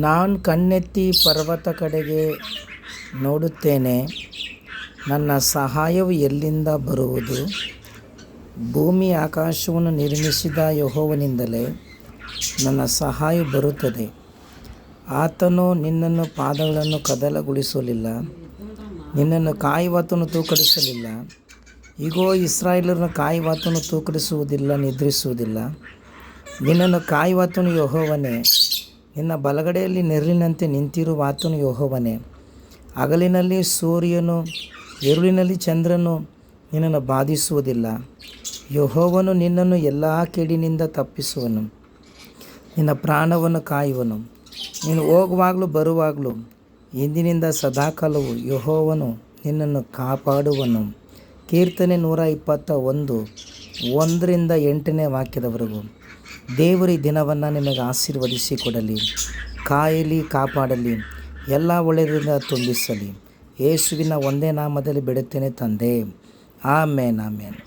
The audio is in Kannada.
ನಾನು ಕಣ್ಣೆತ್ತಿ ಪರ್ವತ ಕಡೆಗೆ ನೋಡುತ್ತೇನೆ, ನನ್ನ ಸಹಾಯವು ಎಲ್ಲಿಂದ ಬರುವುದು? ಭೂಮಿ ಆಕಾಶವನ್ನು ನಿರ್ಮಿಸಿದ ಯೆಹೋವನಿಂದಲೇ ನನ್ನ ಸಹಾಯ ಬರುತ್ತದೆ. ಆತನು ನಿನ್ನನ್ನು ಪಾದಗಳನ್ನು ಕದಲಗೊಳಿಸಲಿಲ್ಲ, ನಿನ್ನನ್ನು ಕಾಯುವಾತನು ತೂಕಡಿಸಲಿಲ್ಲ. ಇಗೋ, ಇಸ್ರಾಯೇಲರನ್ನು ಕಾಯುವಾತನು ತೂಕಡಿಸುವುದಿಲ್ಲ, ನಿದ್ರಿಸುವುದಿಲ್ಲ. ನಿನ್ನನ್ನು ಕಾಯುವಾತನು ಯೆಹೋವನೇ, ನಿನ್ನ ಬಲಗಡೆಯಲ್ಲಿ ನೆರಳಿನಂತೆ ನಿಂತಿರುವಾತನು ಯೆಹೋವನೇ. ಹಗಲಿನಲ್ಲಿ ಸೂರ್ಯನು, ഇരുಳಿನಲ್ಲಿ ಚಂದ್ರನು ನಿನ್ನನ್ನು ಬಾಧಿಸುವುದಿಲ್ಲ. ಯೆಹೋವನು ನಿನ್ನನ್ನು ಎಲ್ಲ ಕೇಡಿನಿಂದ ತಪ್ಪಿಸುವನು, ನಿನ್ನ ಪ್ರಾಣವನ್ನು ಕಾಯುವನು. ನೀನು ಹೋಗುವಾಗಲೂ ಬರುವಾಗಲೂ ಇಂದಿನಿಂದ ಸದಾಕಾಲವೂ ಯೆಹೋವನು ನಿನ್ನನ್ನು ಕಾಪಾಡುವನು. ಕೀರ್ತನೆ 121, 1-8 ವಾಕ್ಯದವರೆಗೂ. ದೇವರು ಈ ದಿನವನ್ನು ನಿಮಗೆ ಆಶೀರ್ವದಿಸಿ ಕೊಡಲಿ, ಕಾಯಲಿ, ಕಾಪಾಡಲಿ, ಎಲ್ಲ ಒಳ್ಳೆಯದರಿಂದ ತುಂಬಿಸಲಿ. ಯೇಸುವಿನ ಒಂದೇ ನಾಮದಲ್ಲಿ ಬಿಡುತ್ತೇನೆ ತಂದೆ. ಆಮೇನ್, ಆಮೇನ್.